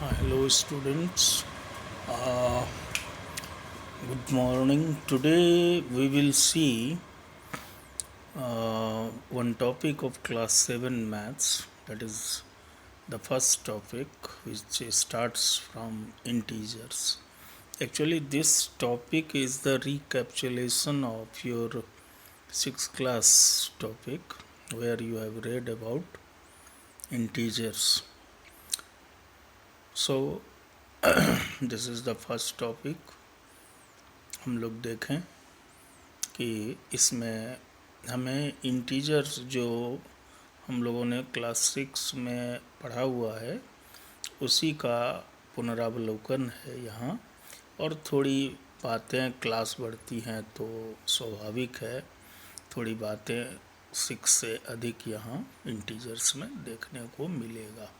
Hello, students. Uh, Good morning. Today we will see one topic of class 7 maths, that is the first topic, which starts from integers. Actually, this topic is the recapitulation of your 6th class topic where you have read about integers. So, this is the first topic. हम लोग देखें कि इसमें हमें integers जो हम लोगों ने क्लास 6 में पढ़ा हुआ है उसी का पुनरावलोकन है यहाँ, और थोड़ी बातें क्लास बढ़ती हैं तो स्वाभाविक है थोड़ी बातें 6 से अधिक यहाँ इंटीजर्स में देखने को मिलेगा।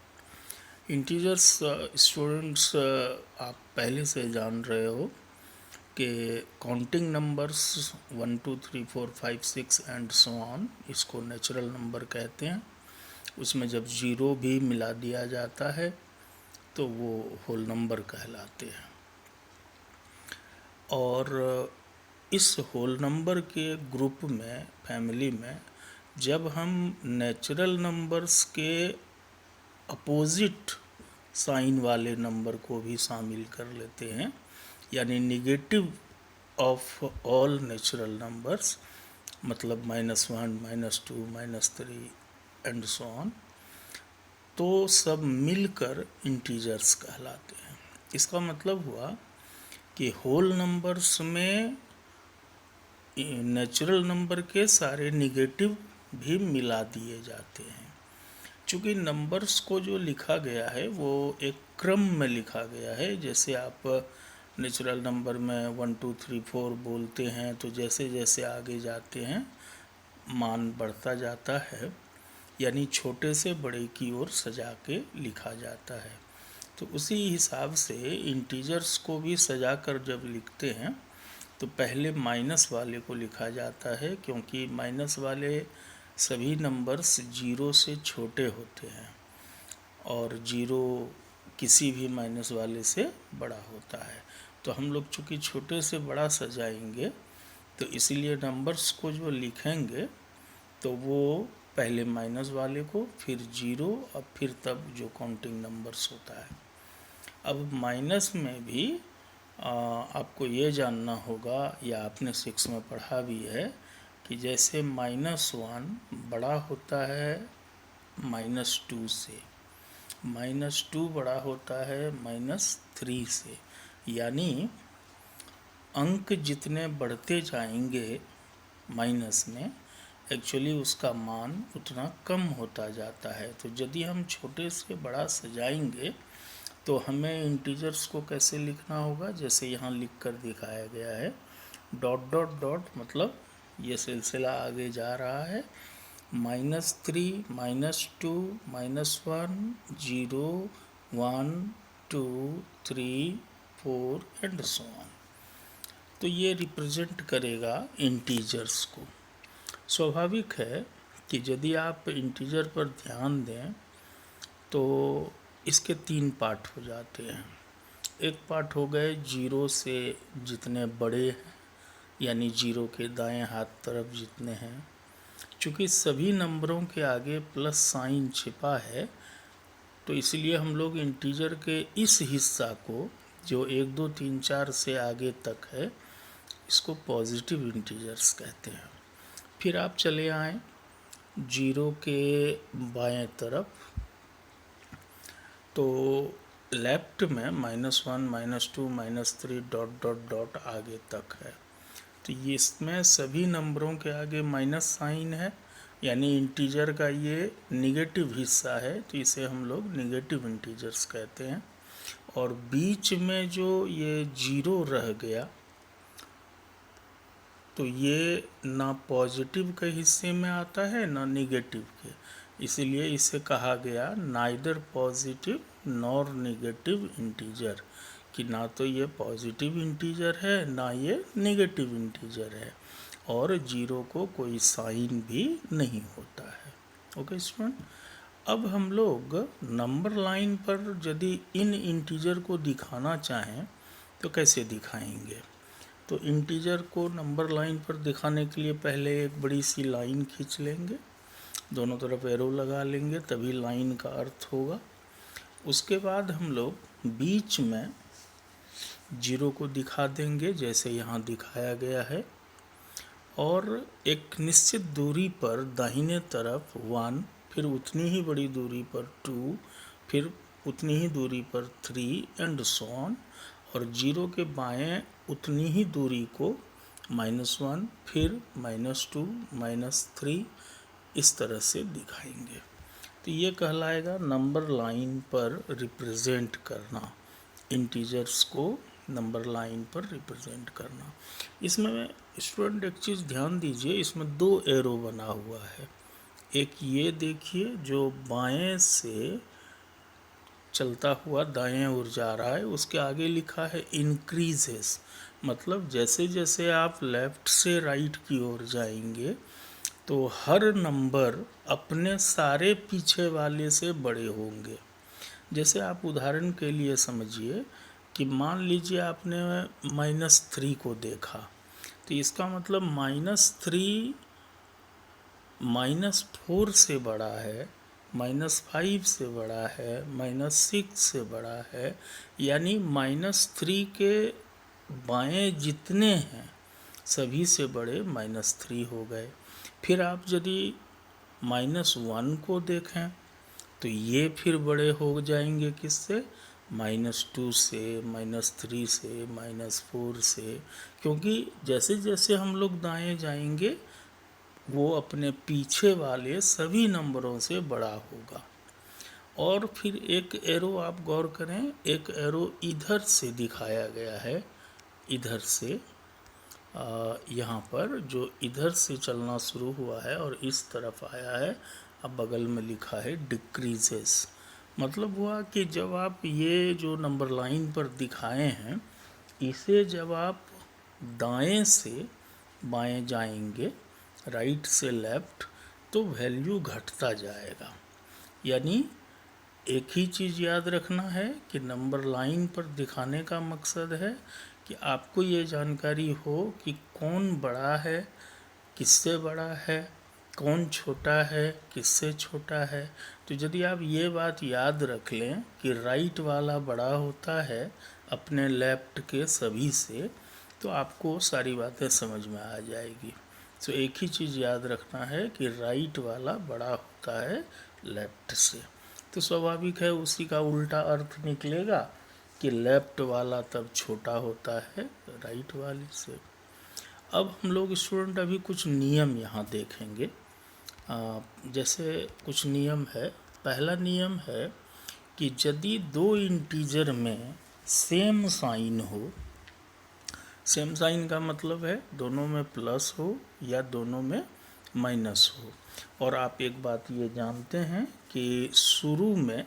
इंटीजर्स स्टूडेंट्स आप पहले से जान रहे हो कि counting numbers 1 2 3 4 5 6 and so on, इसको नेचुरल नंबर कहते हैं। उसमें जब ज़ीरो भी मिला दिया जाता है तो वो होल नंबर कहलाते हैं। और इस होल नंबर के ग्रुप में, फैमिली में, जब हम नेचुरल नंबर्स के अपोजिट साइन वाले नंबर को भी शामिल कर लेते हैं, यानी negative of all natural numbers, मतलब -1 -2 -3 एंड सो ऑन, तो सब मिलकर इंटीजर्स कहलाते हैं। इसका मतलब हुआ कि होल नंबर्स में नेचुरल नंबर के सारे निगेटिव भी मिला दिए जाते हैं। चूँकि नंबर्स को जो लिखा गया है वो एक क्रम में लिखा गया है। जैसे आप नेचुरल नंबर में 1 2 3 4 बोलते हैं तो जैसे जैसे आगे जाते हैं मान बढ़ता जाता है, यानी छोटे से बड़े की ओर सजा के लिखा जाता है। तो उसी हिसाब से इंटीजर्स को भी सजा कर जब लिखते हैं तो पहले माइनस वाले को लिखा जाता है, क्योंकि माइनस वाले सभी नंबर्स जीरो से छोटे होते हैं और जीरो किसी भी माइनस वाले से बड़ा होता है। तो हम लोग चूँकि छोटे से बड़ा सजाएंगे तो इसलिए नंबर्स को जो लिखेंगे तो वो पहले माइनस वाले को, फिर जीरो, और फिर तब जो काउंटिंग नंबर्स होता है। अब माइनस में भी आपको ये जानना होगा, या आपने 6 में पढ़ा भी है, कि जैसे -1 बड़ा होता है -2 से, -2 बड़ा होता है -3 से, यानी अंक जितने बढ़ते जाएंगे माइनस में, एक्चुअली उसका मान उतना कम होता जाता है। तो यदि हम छोटे से बड़ा सजाएंगे तो हमें इंटीजर्स को कैसे लिखना होगा, जैसे यहाँ लिख कर दिखाया गया है, डॉट डॉट डॉट, मतलब ये सिलसिला आगे जा रहा है, -3 -2 -1 0 1 2 3 4 एंड सो ऑन। तो ये रिप्रेजेंट करेगा इंटीजर्स को। स्वाभाविक है कि यदि आप इंटीजर पर ध्यान दें तो इसके 3 पार्ट हो जाते हैं। एक पार्ट हो गए जीरो से जितने बड़े हैं, यानी जीरो के दाएं हाथ तरफ जितने हैं। चूँकि सभी नंबरों के आगे प्लस साइन छिपा है तो इसलिए हम लोग इंटीजर के इस हिस्सा को, जो 1 2 3 4 से आगे तक है, इसको पॉजिटिव इंटीजर्स कहते हैं। फिर आप चले आएँ जीरो के बाएं तरफ, तो लेफ्ट में -1 -2 -3 डॉट डॉट डॉट आगे तक है। तो ये इसमें सभी नंबरों के आगे माइनस साइन है, यानी इंटीजर का ये निगेटिव हिस्सा है, तो इसे हम लोग निगेटिव इंटीजर्स कहते हैं। और बीच में जो ये जीरो रह गया तो ये ना पॉजिटिव के हिस्से में आता है ना निगेटिव के, इसीलिए इसे कहा गया neither positive nor negative integer, कि ना तो ये पॉजिटिव इंटीजर है ना ये निगेटिव इंटीजर है, और जीरो को कोई साइन भी नहीं होता है। ओके स्टूडेंट, अब हम लोग नंबर लाइन पर यदि इन इंटीजर को दिखाना चाहें तो कैसे दिखाएंगे। तो इंटीजर को नंबर लाइन पर दिखाने के लिए पहले एक बड़ी सी लाइन खींच लेंगे, दोनों तरफ एरो लगा लेंगे, तभी लाइन का अर्थ होगा। उसके बाद हम लोग बीच में जीरो को दिखा देंगे जैसे यहाँ दिखाया गया है, और एक निश्चित दूरी पर दाहिने तरफ 1, फिर उतनी ही बड़ी दूरी पर 2, फिर उतनी ही दूरी पर 3 एंड सो ऑन, और जीरो के बाएं उतनी ही दूरी को -1, फिर -2, -3, इस तरह से दिखाएंगे। तो ये कहलाएगा नंबर लाइन पर रिप्रेजेंट करना, इंटीजर्स को नंबर लाइन पर रिप्रेजेंट करना। इसमें स्टूडेंट एक चीज़ ध्यान दीजिए, इसमें 2 एरो बना हुआ है। एक ये देखिए जो बाएं से चलता हुआ दाएं ओर जा रहा है, उसके आगे लिखा है इंक्रीजेस, मतलब जैसे जैसे आप लेफ़्ट से राइट की ओर जाएंगे तो हर नंबर अपने सारे पीछे वाले से बड़े होंगे। जैसे आप उदाहरण के लिए समझिए कि मान लीजिए आपने -3 को देखा, तो इसका मतलब -3 -4 से बड़ा है, -5 से बड़ा है, -6 से बड़ा है, यानी -3 के बाएं जितने हैं सभी से बड़े -3 हो गए। फिर आप यदि -1 को देखें तो ये फिर बड़े हो जाएंगे किससे, -2 से, -3 से, -4 से, क्योंकि जैसे जैसे हम लोग दाएं जाएंगे वो अपने पीछे वाले सभी नंबरों से बड़ा होगा। और फिर एक एरो आप गौर करें, एक एरो इधर से दिखाया गया है, इधर से यहाँ पर जो इधर से चलना शुरू हुआ है और इस तरफ आया है, अब बगल में लिखा है डिक्रीजेस। मतलब हुआ कि जब आप ये जो नंबर लाइन पर दिखाए हैं, इसे जब आप दाएं से बाएं जाएंगे, राइट से लेफ्ट, तो वैल्यू घटता जाएगा। यानी एक ही चीज़ याद रखना है कि नंबर लाइन पर दिखाने का मकसद है कि आपको ये जानकारी हो कि कौन बड़ा है, किससे बड़ा है, कौन छोटा है, किससे छोटा है। तो यदि आप ये बात याद रख लें कि राइट वाला बड़ा होता है अपने लेफ्ट के सभी से, तो आपको सारी बातें समझ में आ जाएगी। तो एक ही चीज़ याद रखना है कि राइट वाला बड़ा होता है लेफ्ट से। तो स्वाभाविक है उसी का उल्टा अर्थ निकलेगा कि लेफ्ट वाला तब छोटा होता है राइट वाले से। अब हम लोग स्टूडेंट अभी कुछ नियम यहाँ देखेंगे। जैसे कुछ नियम है। पहला नियम है कि यदि 2 इंटीजर में सेम साइन हो, सेम साइन का मतलब है दोनों में प्लस हो या दोनों में माइनस हो। और आप एक बात ये जानते हैं कि शुरू में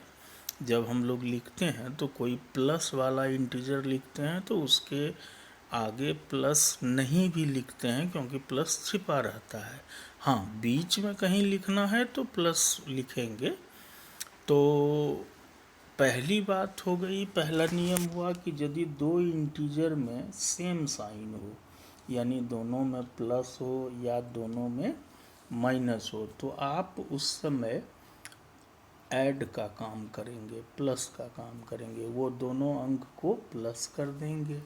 जब हम लोग लिखते हैं तो कोई प्लस वाला इंटीजर लिखते हैं तो उसके आगे प्लस नहीं भी लिखते हैं, क्योंकि प्लस छिपा रहता है। हाँ, बीच में कहीं लिखना है तो प्लस लिखेंगे। तो पहली बात हो गई, पहला नियम हुआ कि यदि 2 इंटीजर में सेम साइन हो, यानी दोनों में प्लस हो या दोनों में माइनस हो, तो आप उस समय ऐड का काम करेंगे, प्लस का काम करेंगे, वो दोनों अंक को प्लस कर देंगे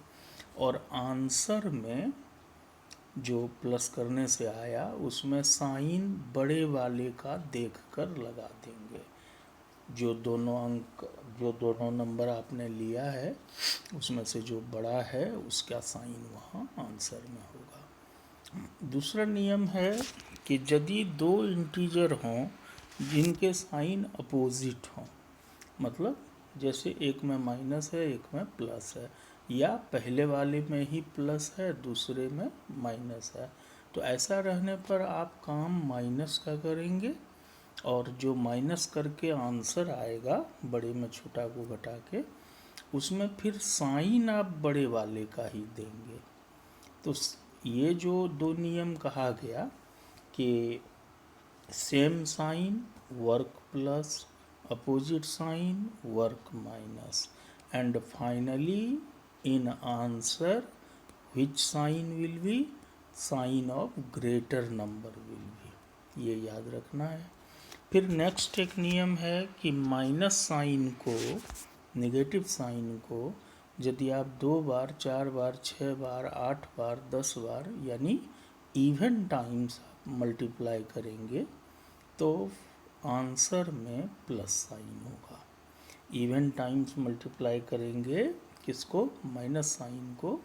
और आंसर में जो प्लस करने से आया उसमें साइन बड़े वाले का देखकर लगा देंगे। जो दोनों अंक, जो दोनों नंबर आपने लिया है उसमें से जो बड़ा है उसका साइन वहाँ आंसर में होगा। दूसरा नियम है कि यदि 2 इंटीजर हों जिनके साइन अपोजिट हों, मतलब जैसे एक में माइनस है एक में प्लस है, या पहले वाले में ही प्लस है दूसरे में माइनस है, तो ऐसा रहने पर आप काम माइनस का करेंगे और जो माइनस करके आंसर आएगा बड़े में छोटा को घटा के, उसमें फिर साइन आप बड़े वाले का ही देंगे। तो ये जो 2 नियम कहा गया कि same sign work plus, opposite sign work minus, and finally in answer which sign will be, sign of greater number will be, ये याद रखना है। फिर नेक्स्ट एक नियम है कि माइनस साइन को, नेगेटिव साइन को यदि आप 2 बार 4 बार 6 बार 8 बार 10 बार यानी इवन टाइम्स मल्टीप्लाई करेंगे तो आंसर में प्लस साइन होगा। इवन टाइम्स मल्टीप्लाई करेंगे किसको, माइनस साइन को,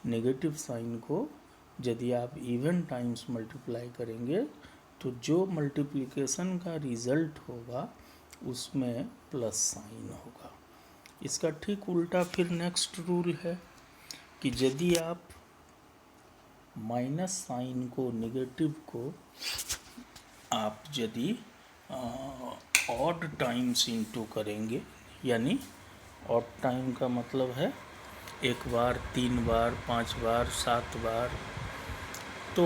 नेगेटिव साइन को यदि आप इवन टाइम्स मल्टीप्लाई करेंगे तो जो मल्टीप्लिकेशन का रिजल्ट होगा उसमें प्लस साइन होगा। इसका ठीक उल्टा फिर नेक्स्ट रूल है कि यदि आप माइनस साइन को, नेगेटिव को आप यदि ऑड टाइम्स इनटू करेंगे, यानी ऑड टाइम का मतलब है 1 बार 3 बार 5 बार 7 बार, तो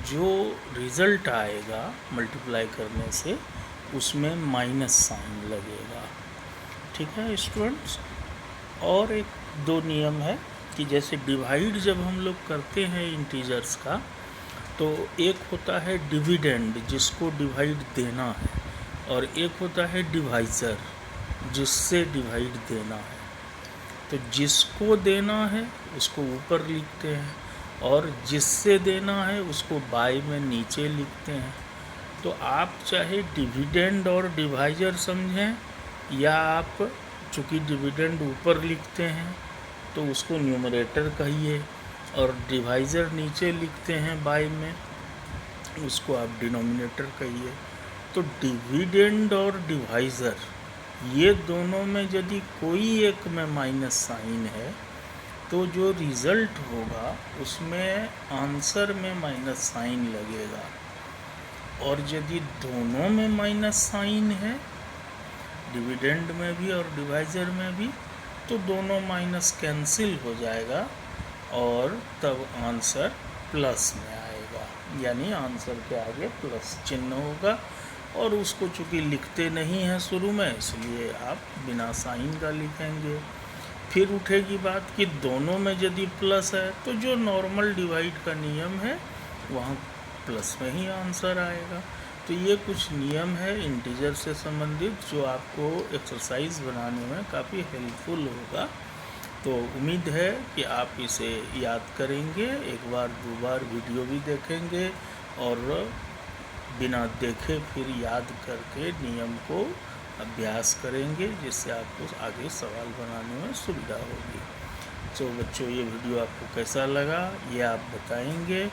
जो रिज़ल्ट आएगा मल्टीप्लाई करने से उसमें माइनस साइन लगेगा। ठीक है स्टूडेंट्स। और एक दो नियम है कि जैसे डिवाइड जब हम लोग करते हैं इंटीजर्स का, तो एक होता है डिविडेंड जिसको डिवाइड देना है, और एक होता है डिवाइज़र जिससे डिवाइड देना है। तो जिसको देना है उसको ऊपर लिखते हैं और जिससे देना है उसको बाय में नीचे लिखते हैं। तो आप चाहे डिविडेंड और डिवाइज़र समझें, या आप चूँकि डिविडेंड ऊपर लिखते हैं तो उसको न्यूमरेटर कहिए, और डिवाइज़र नीचे लिखते हैं बाय में, उसको आप डिनोमिनेटर कहिए। तो डिविडेंड और डिवाइज़र ये दोनों में यदि कोई एक में माइनस साइन है तो जो रिज़ल्ट होगा उसमें आंसर में माइनस साइन लगेगा, और यदि दोनों में माइनस साइन है, डिविडेंड में भी और डिवाइज़र में भी, तो दोनों माइनस कैंसिल हो जाएगा और तब आंसर प्लस में आएगा, यानी आंसर के आगे प्लस चिन्ह होगा। और उसको चूँकि लिखते नहीं हैं शुरू में, इसलिए आप बिना साइन का लिखेंगे। फिर उठेगी बात कि दोनों में यदि प्लस है तो जो नॉर्मल डिवाइड का नियम है वहाँ प्लस में ही आंसर आएगा। तो ये कुछ नियम है इंटीजर से संबंधित जो आपको एक्सरसाइज बनाने में काफ़ी हेल्पफुल होगा। तो उम्मीद है कि आप इसे याद करेंगे, एक बार 2 बार वीडियो भी देखेंगे और बिना देखे फिर याद करके नियम को अभ्यास करेंगे, जिससे आपको आगे सवाल बनाने में सुविधा होगी। तो बच्चों, ये वीडियो आपको कैसा लगा ये आप बताएंगे,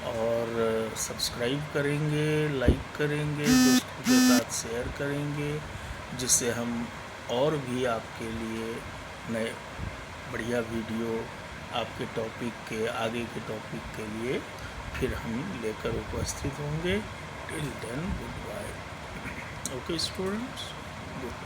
और सब्सक्राइब करेंगे, लाइक करेंगे, दोस्तों के साथ शेयर करेंगे, जिससे हम और भी आपके लिए नए बढ़िया वीडियो आपके टॉपिक के, आगे के टॉपिक के लिए फिर हम लेकर उपस्थित होंगे। Till then, good bye. Okay students, good.